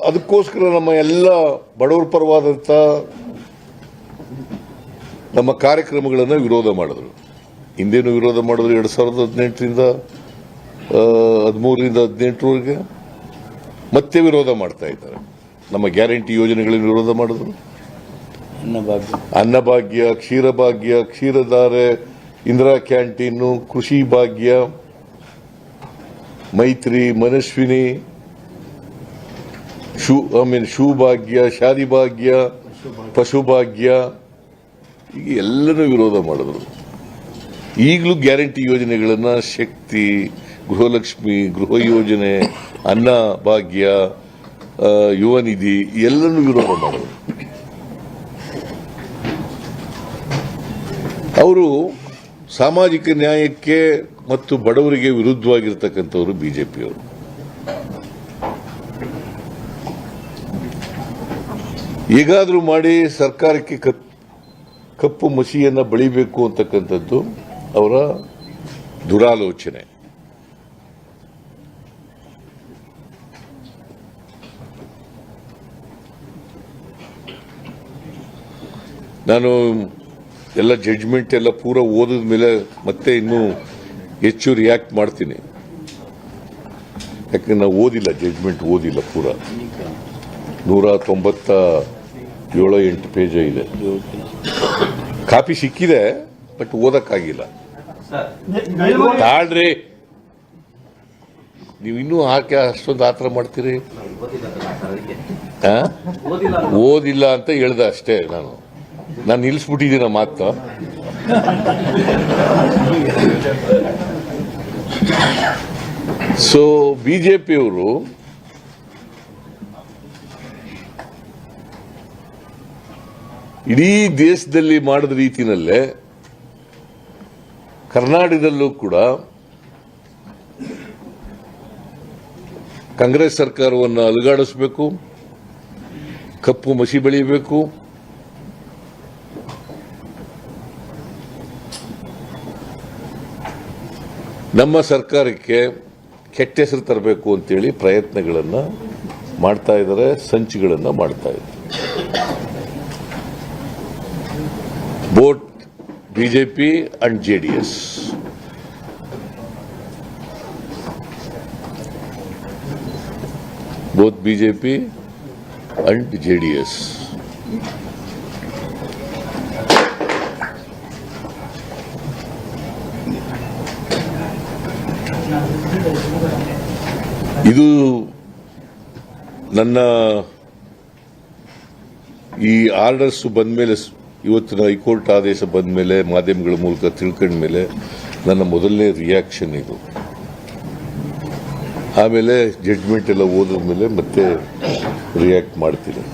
ಅದಕ್ಕೋಸ್ಕರ ನಮ್ಮ ಎಲ್ಲ ಬಡವರ ಪರವಾದಂಥ ನಮ್ಮ ಕಾರ್ಯಕ್ರಮಗಳನ್ನು ವಿರೋಧ ಮಾಡಿದ್ರು. ಹಿಂದೇನು ವಿರೋಧ ಮಾಡಿದ್ರು. 2018ರಿಂದ 13ರಿಂದ 18ರವರೆಗೆ ಮತ್ತೆ ವಿರೋಧ ಮಾಡ್ತಾ ಇದ್ದಾರೆ. ನಮ್ಮ ಗ್ಯಾರಂಟಿ ಯೋಜನೆಗಳನ್ನು ವಿರೋಧ ಮಾಡಿದ್ರು. ಅನ್ನಭಾಗ್ಯ, ಕ್ಷೀರಭಾಗ್ಯ, ಕ್ಷೀರಧಾರೆ, ಇಂದಿರಾ ಕ್ಯಾಂಟೀನು, ಕೃಷಿ ಭಾಗ್ಯ, ಮೈತ್ರಿ, ಮನಸ್ವಿನಿ, ಶೂ ಭಾಗ್ಯ, ಶಾದಿ ಭಾಗ್ಯ, ಪಶುಭಾಗ್ಯ, ಈಗ ಎಲ್ಲನೂ ವಿರೋಧ ಮಾಡಿದ್ರು. ಈಗಲೂ ಗ್ಯಾರಂಟಿ ಯೋಜನೆಗಳನ್ನ ಶಕ್ತಿ, ಗೃಹಲಕ್ಷ್ಮಿ, ಗೃಹ ಯೋಜನೆ, ಅನ್ನ ಭಾಗ್ಯ, ಯುವ ನಿಧಿ ಎಲ್ಲನೂ ವಿರೋಧ ಮಾಡಿದ್ರು. ಅವರು ಸಾಮಾಜಿಕ ನ್ಯಾಯಕ್ಕೆ ಮತ್ತು ಬಡವರಿಗೆ ವಿರುದ್ಧವಾಗಿರ್ತಕ್ಕಂಥವರು ಬಿಜೆಪಿಯವರು. ಹೇಗಾದ್ರೂ ಮಾಡಿ ಸರ್ಕಾರಕ್ಕೆ ಕಪ್ಪು ಮಸಿಯನ್ನ ಬಳಿಬೇಕು ಅಂತಕ್ಕಂಥದ್ದು ಅವರ ದುರಾಲೋಚನೆ. ನಾನು ಎಲ್ಲ ಜಡ್ಜ್ಮೆಂಟ್ ಎಲ್ಲ ಪೂರ ಓದಿದ ಮೇಲೆ ಮತ್ತೆ ಇನ್ನೂ ಹೆಚ್ಚು ರಿಯಾಕ್ಟ್ ಮಾಡ್ತೀನಿ. ಯಾಕಂದ್ರೆ ನಾವು ಓದಿಲ್ಲ, ಜಡ್ಜ್ಮೆಂಟ್ ಓದಿಲ್ಲ ಪೂರ. 197-8 ಪೇಜ್ ಇದೆ. ಕಾಪಿ ಸಿಕ್ಕಿದೆ, ಬಟ್ ಓದಕ್ಕಾಗಿಲ್ಲ. ತಾಳ್ರಿ, ನೀವು ಇನ್ನೂ ಹಾಕಿ ಅಷ್ಟೊಂದು ಆತರ ಮಾಡ್ತೀರಿ. ಓದಿಲ್ಲ ಅಂತ ಹೇಳ್ದೆ ಅಷ್ಟೇ. ನಾನು ನಿಲ್ಲಿಸ್ಬಿಟ್ಟಿದ್ದೀನ ಮಾತು. ಸೊ ಬಿಜೆಪಿಯವರು ಇಡೀ ದೇಶದಲ್ಲಿ ಮಾಡಿದ ರೀತಿಯಲ್ಲೇ ಕರ್ನಾಟಕದಲ್ಲೂ ಕೂಡ ಕಾಂಗ್ರೆಸ್ ಸರ್ಕಾರವನ್ನು ಅಲುಗಾಡಿಸಬೇಕು, ಕಪ್ಪು ಮಸಿ ಬೆಳೆಯಬೇಕು. ನಮ್ಮ ಸರ್ಕಾರಕ್ಕೆ ಕೆಟ್ಟ ಹೆಸರು ತರಬೇಕು ಅಂತೇಳಿ ಪ್ರಯತ್ನಗಳನ್ನು ಮಾಡ್ತಾ ಇದ್ದಾರೆ, ಸಂಚುಗಳನ್ನು ಮಾಡ್ತಾ ಇದ್ದಾರೆ. both BJP and JDS. Both BJP and JDS. ಇದು ನನ್ನ ಈ ಆರ್ಡರ್ಸ್ ಬಂದ ಮೇಲೆ, ಇವತ್ತಿನ ಹೈಕೋರ್ಟ್ ಆದೇಶ ಬಂದ ಮೇಲೆ, ಮಾಧ್ಯಮಗಳ ಮೂಲಕ ತಿಳ್ಕೊಂಡ ಮೇಲೆ ನನ್ನ ಮೊದಲನೇ ರಿಯಾಕ್ಷನ್ ಇದು. ಆಮೇಲೆ ಜಡ್ಜ್ಮೆಂಟ್ ಎಲ್ಲ ಓದಿದ ಮೇಲೆ ಮತ್ತೆ ರಿಯಾಕ್ಟ್ ಮಾಡ್ತೀನಿ.